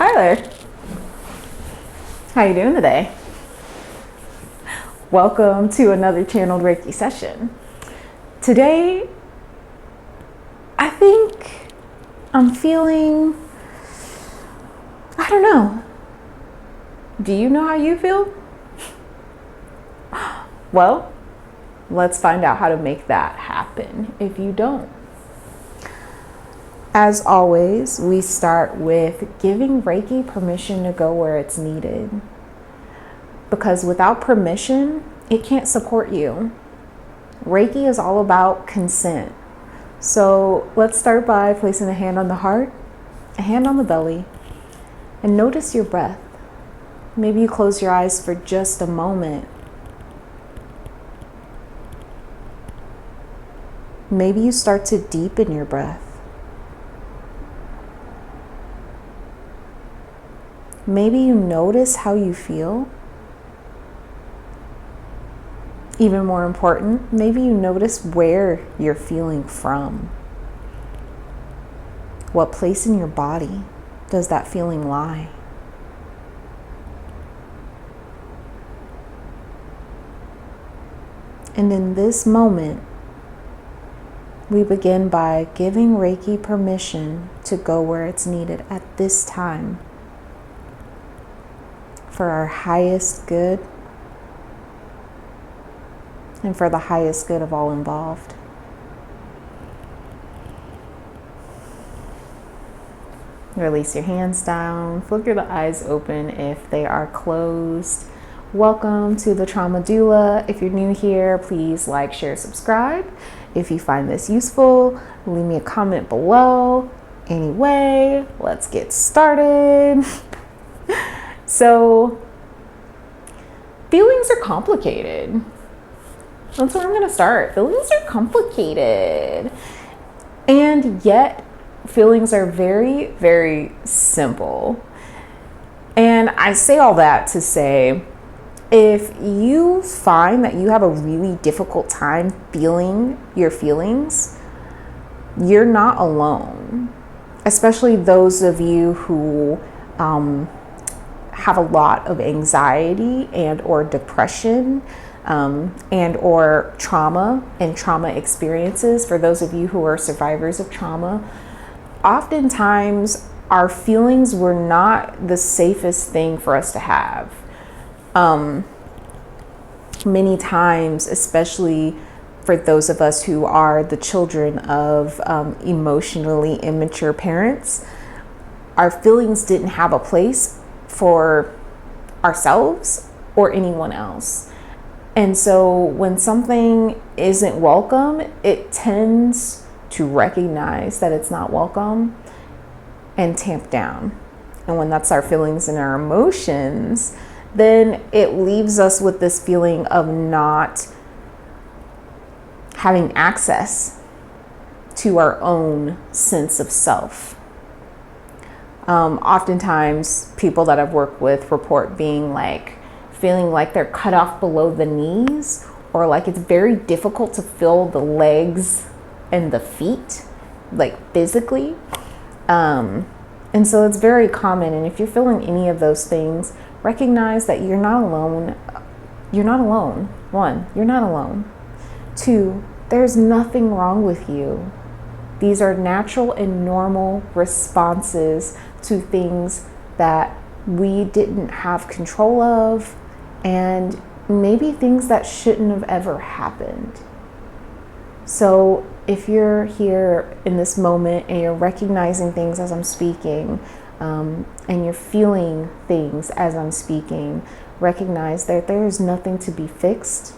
Hi there. How you doing today? Welcome to another channeled Reiki session. Today, I think I'm feeling, I don't know. Do you know how you feel? Well, let's find out how to make that happen if you don't. As always, we start with giving Reiki permission to go where it's needed. Because without permission, it can't support you. Reiki is all about consent. So let's start by placing a hand on the heart, a hand on the belly, and notice your breath. Maybe you close your eyes for just a moment. Maybe you start to deepen your breath. Maybe you notice how you feel. Even more important, maybe you notice where you're feeling from. What place in your body does that feeling lie? And in this moment, we begin by giving Reiki permission to go where it's needed at this time for our highest good and for the highest good of all involved. Release your hands down, flicker the eyes open if they are closed. Welcome to the Trauma Doula. If you're new here, please like, share, subscribe. If you find this useful, leave me a comment below. Anyway, let's get started. So, feelings are complicated. That's where I'm going to start. Feelings are complicated. And yet, feelings are very, very simple. And I say all that to say, if you find that you have a really difficult time feeling your feelings, you're not alone. Especially those of you who have a lot of anxiety and or depression and or trauma and trauma experiences. For those of you who are survivors of trauma, oftentimes our feelings were not the safest thing for us to have. Many times, especially for those of us who are the children of emotionally immature parents, our feelings didn't have a place for ourselves or anyone else. And so when something isn't welcome, it tends to recognize that it's not welcome and tamp down. And when that's our feelings and our emotions, then it leaves us with this feeling of not having access to our own sense of self. Oftentimes, people that I've worked with report feeling like they're cut off below the knees, or like it's very difficult to feel the legs and the feet, like physically. And so it's very common. And if you're feeling any of those things, recognize that you're not alone. You're not alone. 1, you're not alone. 2, there's nothing wrong with you. These are natural and normal responses to things that we didn't have control of, and maybe things that shouldn't have ever happened. So if you're here in this moment and you're recognizing things as I'm speaking, and you're feeling things as I'm speaking, recognize that there is nothing to be fixed.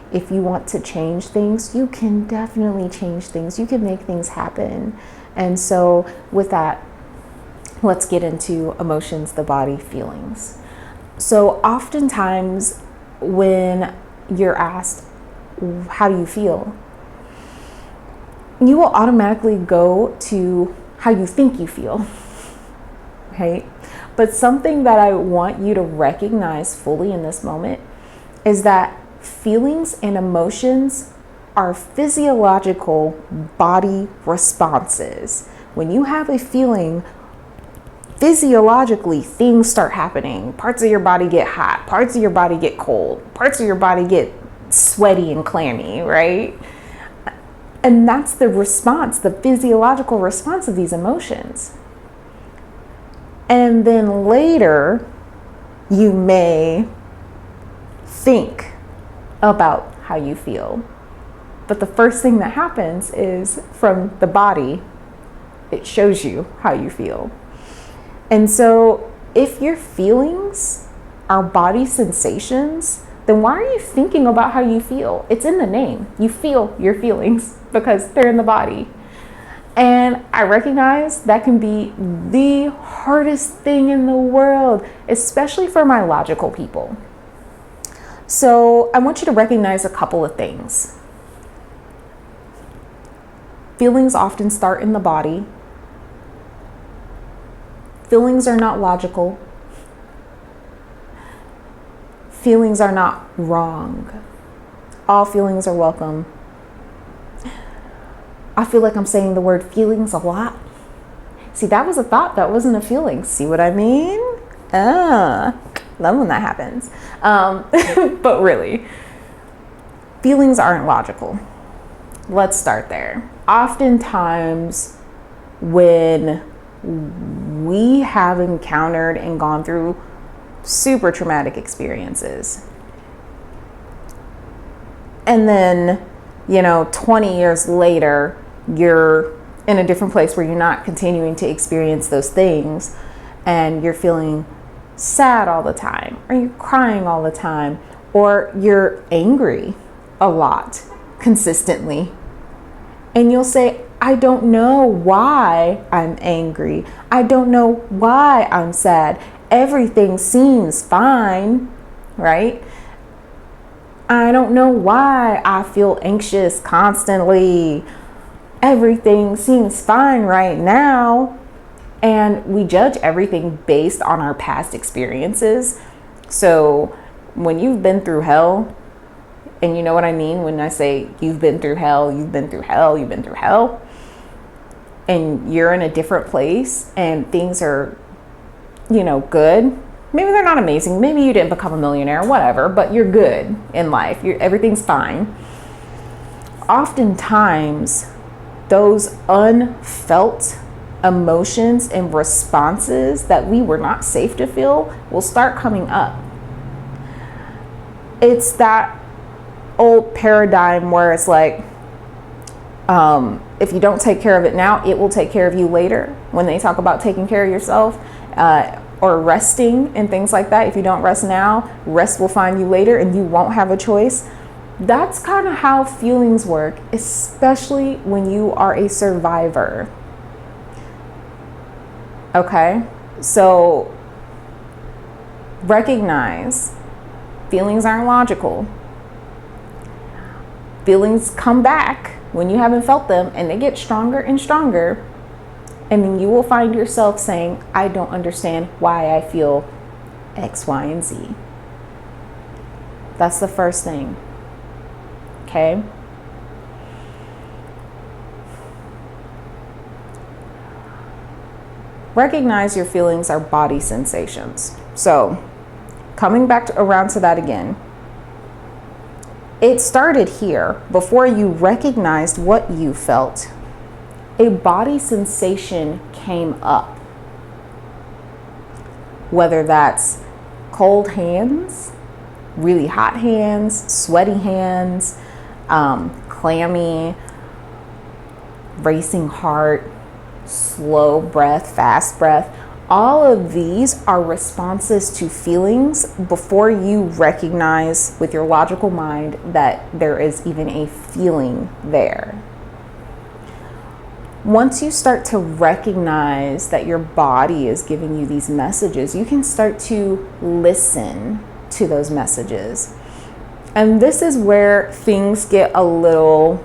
If you want to change things, you can definitely change things. You can make things happen. And so with that, let's get into emotions, the body, feelings. So oftentimes when you're asked, how do you feel? You will automatically go to how you think you feel, right? But something that I want you to recognize fully in this moment is that feelings and emotions are physiological body responses. When you have a feeling, physiologically, things start happening. Parts of your body get hot, parts of your body get cold, parts of your body get sweaty and clammy, right? And that's the response, the physiological response of these emotions. And then later, you may think about how you feel. But the first thing that happens is from the body, it shows you how you feel. And so if your feelings are body sensations, then why are you thinking about how you feel? It's in the name. You feel your feelings because they're in the body. And I recognize that can be the hardest thing in the world, especially for my logical people. So I want you to recognize a couple of things. Feelings often start in the body. Feelings are not logical. Feelings are not wrong. All feelings are welcome. I feel like I'm saying the word feelings a lot. See, that was a thought, that wasn't a feeling. See what I mean? Love when that happens. But really, feelings aren't logical. Let's start there. Oftentimes, when we have encountered and gone through super traumatic experiences, and then, 20 years later, you're in a different place where you're not continuing to experience those things, and you're feeling sad all the time, or you're crying all the time, or you're angry a lot consistently. And you'll say, I don't know why I'm angry. I don't know why I'm sad. Everything seems fine, right? I don't know why I feel anxious constantly. Everything seems fine right now. And we judge everything based on our past experiences. So when you've been through hell, and you know what I mean when I say you've been through hell, you've been through hell, you've been through hell, and you're in a different place and things are, good. Maybe they're not amazing. Maybe you didn't become a millionaire, whatever, but you're good in life. Everything's fine. Oftentimes, those unfelt emotions and responses that we were not safe to feel will start coming up. It's that old paradigm where it's like, if you don't take care of it now, it will take care of you later. When they talk about taking care of yourself or resting and things like that, if you don't rest now, rest will find you later and you won't have a choice. That's kind of how feelings work, especially when you are a survivor. Okay, so recognize feelings aren't logical. Feelings come back when you haven't felt them, and they get stronger and stronger. And then you will find yourself saying, I don't understand why I feel X, Y, and Z. That's the first thing. Okay? Recognize your feelings are body sensations. So, coming back around to that again. It started here before you recognized what you felt. A body sensation came up. Whether that's cold hands, really hot hands, sweaty hands, clammy, racing heart, slow breath, fast breath. All of these are responses to feelings before you recognize with your logical mind that there is even a feeling there. Once you start to recognize that your body is giving you these messages, you can start to listen to those messages. And this is where things get a little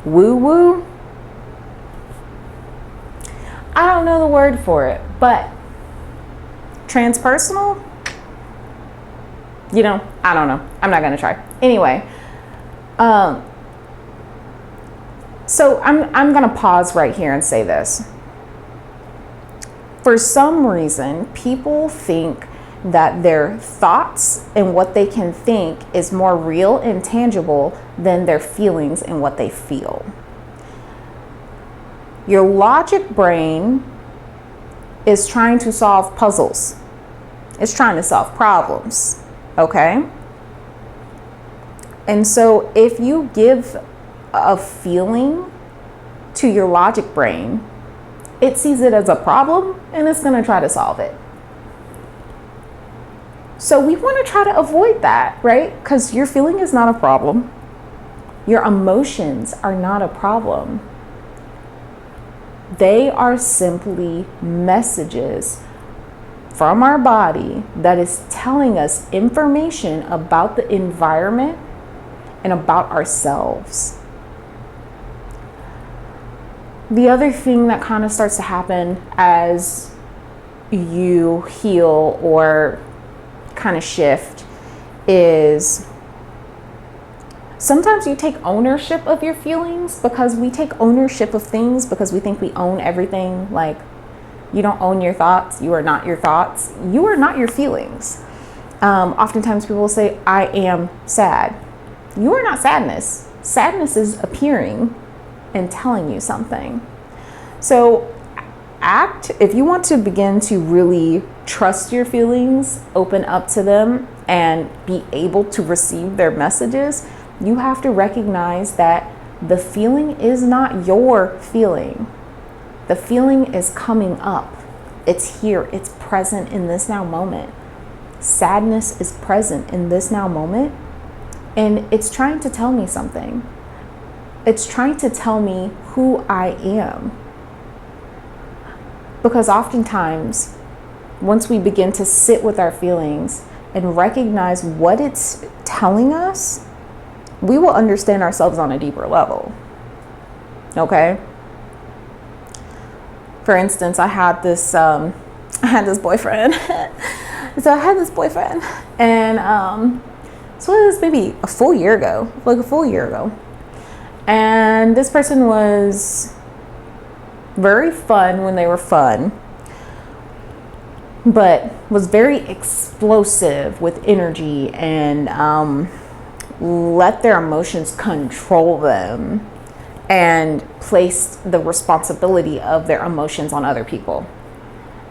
woo-woo. I don't know the word for it, but transpersonal? I don't know. I'm not going to try. Anyway, So I'm going to pause right here and say this. For some reason, people think that their thoughts and what they can think is more real and tangible than their feelings and what they feel. Your logic brain is trying to solve puzzles. It's trying to solve problems, okay? And so if you give a feeling to your logic brain, it sees it as a problem and it's going to try to solve it. So we want to try to avoid that, right? Because your feeling is not a problem. Your emotions are not a problem. They are simply messages from our body that is telling us information about the environment and about ourselves. The other thing that kind of starts to happen as you heal or kind of shift is sometimes you take ownership of your feelings, because we take ownership of things because we think we own everything. Like, you don't own your thoughts. You are not your thoughts. You are not your feelings. Oftentimes people will say, I am sad. You are not sadness. Sadness is appearing and telling you something. So if you want to begin to really trust your feelings, open up to them, and be able to receive their messages, you have to recognize that the feeling is not your feeling. The feeling is coming up. It's here. It's present in this now moment. Sadness is present in this now moment, and it's trying to tell me something. It's trying to tell me who I am. Because oftentimes, once we begin to sit with our feelings and recognize what it's telling us, we will understand ourselves on a deeper level. Okay? For instance, I had this boyfriend. So I had this boyfriend, and so it was maybe a full year ago. And this person was very fun when they were fun, but was very explosive with energy and let their emotions control them and placed the responsibility of their emotions on other people.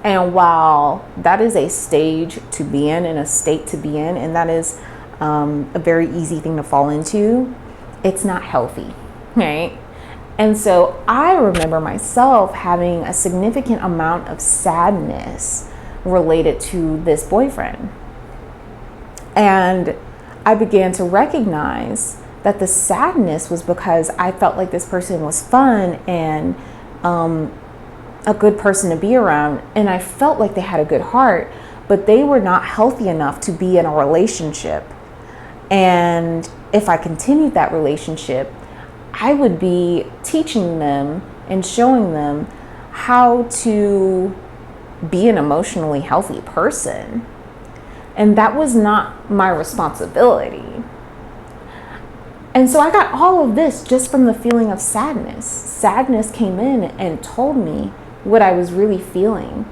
And while that is a stage to be in and a state to be in, and that is a very easy thing to fall into, it's not healthy, right? And so I remember myself having a significant amount of sadness related to this boyfriend. And I began to recognize that the sadness was because I felt like this person was fun and a good person to be around. And I felt like they had a good heart, but they were not healthy enough to be in a relationship. And if I continued that relationship, I would be teaching them and showing them how to be an emotionally healthy person. And that was not my responsibility. And so I got all of this just from the feeling of sadness. Sadness came in and told me what I was really feeling,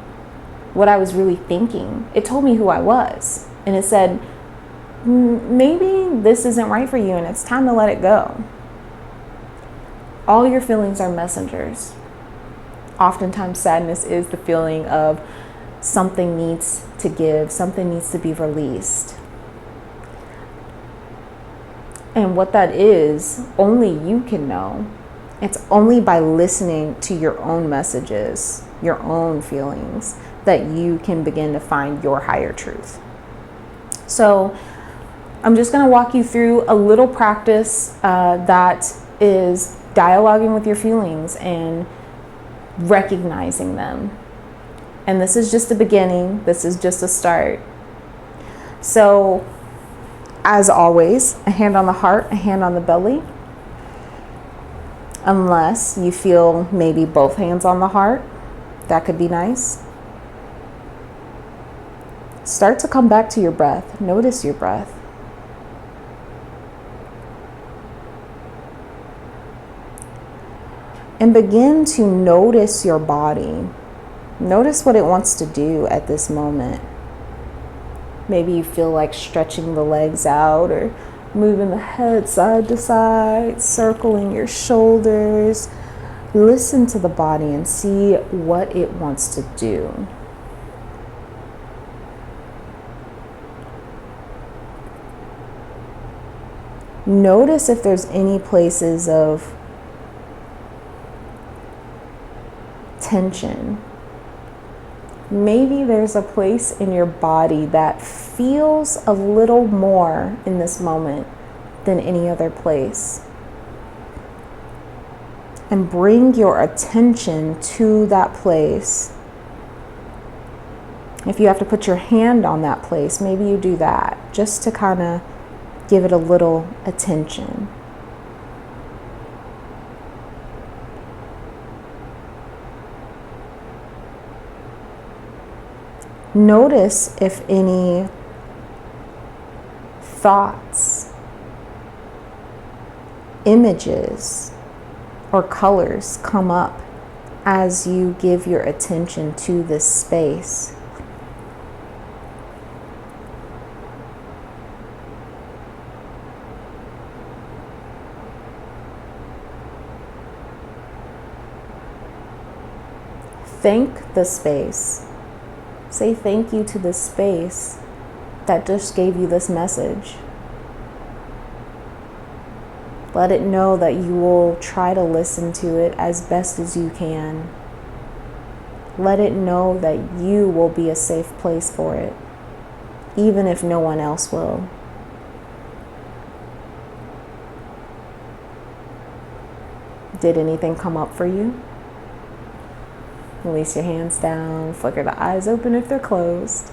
what I was really thinking. It told me who I was. And it said, maybe this isn't right for you and it's time to let it go. All your feelings are messengers. Oftentimes sadness is the feeling of something needs to give, something needs to be released. And what that is, only you can know. It's only by listening to your own messages, your own feelings, that you can begin to find your higher truth. So I'm just going to walk you through a little practice that is dialoguing with your feelings and recognizing them. And this is just the beginning. This is just a start. So, as always, a hand on the heart, a hand on the belly. Unless you feel maybe both hands on the heart, that could be nice. Start to come back to your breath. Notice your breath. And begin to notice your body. Notice what it wants to do at this moment. Maybe you feel like stretching the legs out or moving the head side to side, circling your shoulders. Listen to the body and see what it wants to do. Notice if there's any places of tension. Maybe there's a place in your body that feels a little more in this moment than any other place. And bring your attention to that place. If you have to put your hand on that place, maybe you do that just to kind of give it a little attention. Notice if any thoughts, images, or colors come up as you give your attention to this space. Thank the space. Say thank you to the space that just gave you this message. Let it know that you will try to listen to it as best as you can. Let it know that you will be a safe place for it, even if no one else will. Did anything come up for you? Release your hands down, flicker the eyes open if they're closed.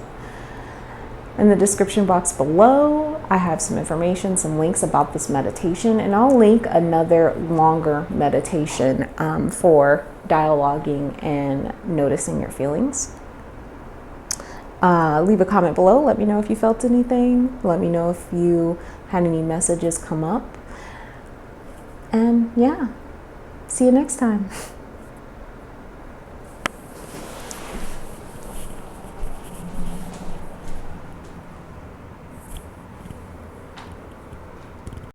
In the description box below, I have some information, some links about this meditation, and I'll link another longer meditation for dialoguing and noticing your feelings. Leave a comment below. Let me know if you felt anything. Let me know if you had any messages come up. And yeah, see you next time.